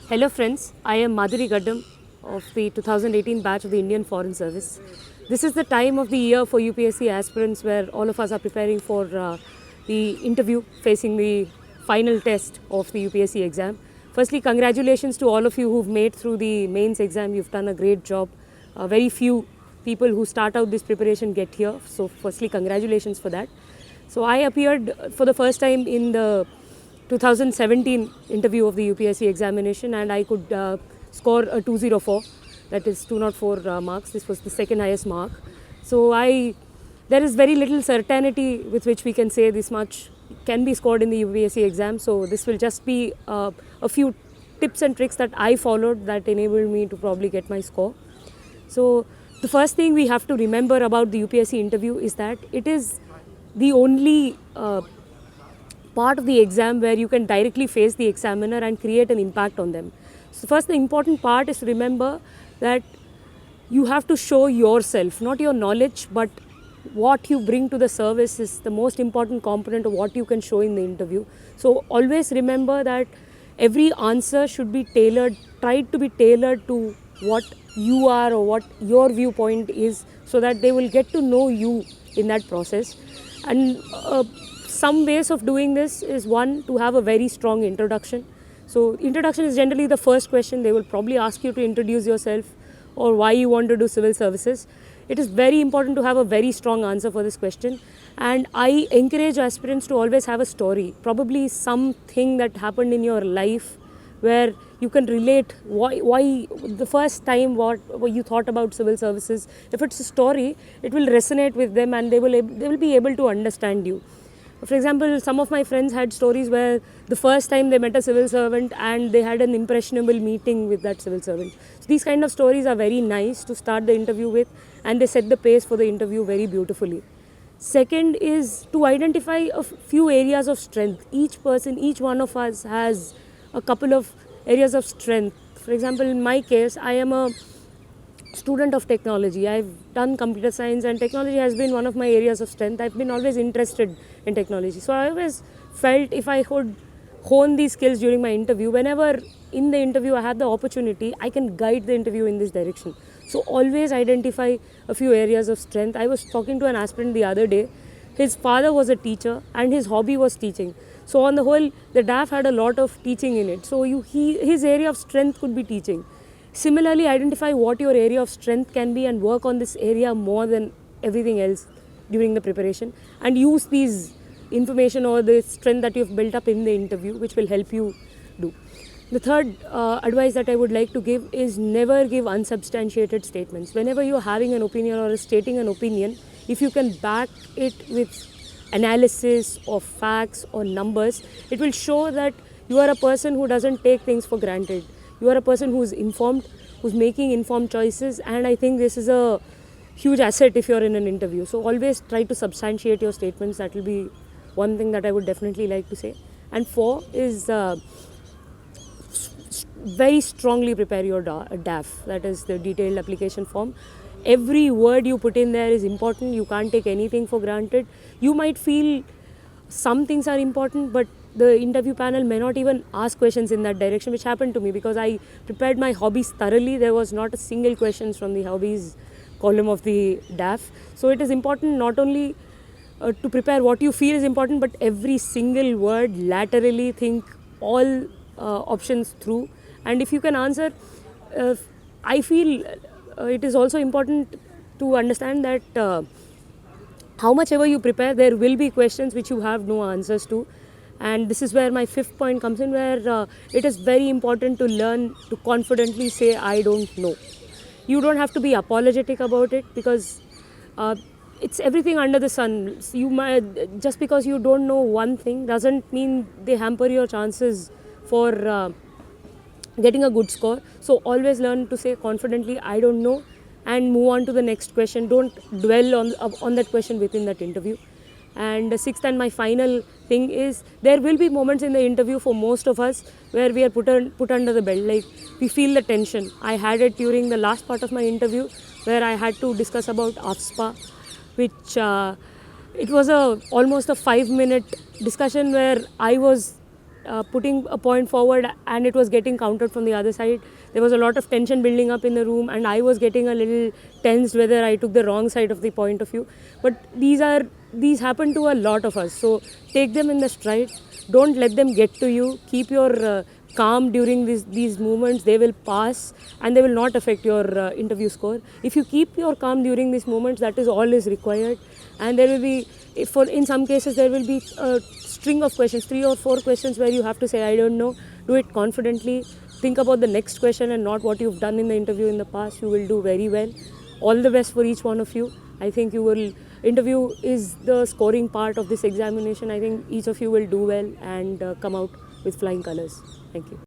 Hello friends, I am Madhuri Gaddam of the 2018 batch of the Indian Foreign Service. This is the time of the year for UPSC aspirants where all of us are preparing for the interview facing the final test of the UPSC exam. Firstly, congratulations to all of you who've made through the mains exam. You've done a great job. Very few people who start out this preparation get here. So firstly, congratulations for that. So I appeared for the first time in the 2017 interview of the UPSC examination and I could score a 204, that is 204 marks. This was the second highest mark. So there is very little certainty with which we can say this much can be scored in the UPSC exam. So this will just be a few tips and tricks that I followed that enabled me to probably get my score. So the first thing we have to remember about the UPSC interview is that it is the only part of the exam where you can directly face the examiner and create an impact on them. So first, the important part is to remember that you have to show yourself, not your knowledge, but what you bring to the service is the most important component of what you can show in the interview. So always remember that every answer should be tailored, tried to be tailored to what you are or what your viewpoint is, so that they will get to know you in that process. And some ways of doing this is, one, to have a very strong introduction. So introduction is generally the first question. They will probably ask you to introduce yourself or why you want to do civil services. It is very important to have a very strong answer for this question. And I encourage aspirants to always have a story, probably something that happened in your life where you can relate why the first time what you thought about civil services. If it's a story, it will resonate with them and they will be able to understand you. For example, some of my friends had stories where the first time they met a civil servant and they had an impressionable meeting with that civil servant. So these kind of stories are very nice to start the interview with, and they set the pace for the interview very beautifully. Second is to identify a few areas of strength. Each one of us has a couple of areas of strength. For example, in my case, I am a student of technology. I've done computer science and technology has been one of my areas of strength. I've been always interested in technology. So I always felt if I could hone these skills during my interview, whenever in the interview I had the opportunity, I can guide the interview in this direction. So always identify a few areas of strength. I was talking to an aspirant the other day. His father was a teacher and his hobby was teaching. So on the whole, the DAF had a lot of teaching in it. So his area of strength could be teaching. Similarly, identify what your area of strength can be and work on this area more than everything else during the preparation, and use these information or the strength that you've built up in the interview, which will help you do. The third advice that I would like to give is never give unsubstantiated statements. Whenever you're having an opinion or stating an opinion, if you can back it with analysis or facts or numbers, it will show that you are a person who doesn't take things for granted. You are a person who's informed, who's making informed choices, and I think this is a huge asset if you're in an interview. So always try to substantiate your statements. That will be one thing that I would definitely like to say. And four is very strongly prepare your DAF, that is the detailed application form. Every word you put in there is important. You can't take anything for granted. You might feel some things are important, but the interview panel may not even ask questions in that direction, which happened to me because I prepared my hobbies thoroughly. There was not a single question from the hobbies column of the DAF. So it is important not only to prepare what you feel is important, but every single word laterally, think all options through. And if you can answer, I feel it is also important to understand that how much ever you prepare, there will be questions which you have no answers to. And this is where my fifth point comes in, where it is very important to learn to confidently say, I don't know. You don't have to be apologetic about it because it's everything under the sun. You might, just because you don't know one thing doesn't mean they hamper your chances for getting a good score. So always learn to say confidently, I don't know, and move on to the next question. Don't dwell on that question within that interview. And the sixth and my final thing is, there will be moments in the interview for most of us where we are put under the belt, like we feel the tension. I had it during the last part of my interview where I had to discuss about AFSPA, which it was almost a 5-minute discussion where I was putting a point forward and it was getting countered from the other side. There was a lot of tension building up in the room, and I was getting a little tensed whether I took the wrong side of the point of view. But these happen to a lot of us, so take them in the stride. Don't let them get to you. Keep your calm during these moments. They will pass and they will not affect your interview score. If you keep your calm during these moments, that is all is required. And there will be, in some cases, there will be a string of questions, 3 or 4 questions where you have to say, I don't know. Do it confidently. Think about the next question and not what you've done in the interview in the past. You will do very well. All the best for each one of you. I think interview is the scoring part of this examination. I think each of you will do well and come out with flying colors. Thank you.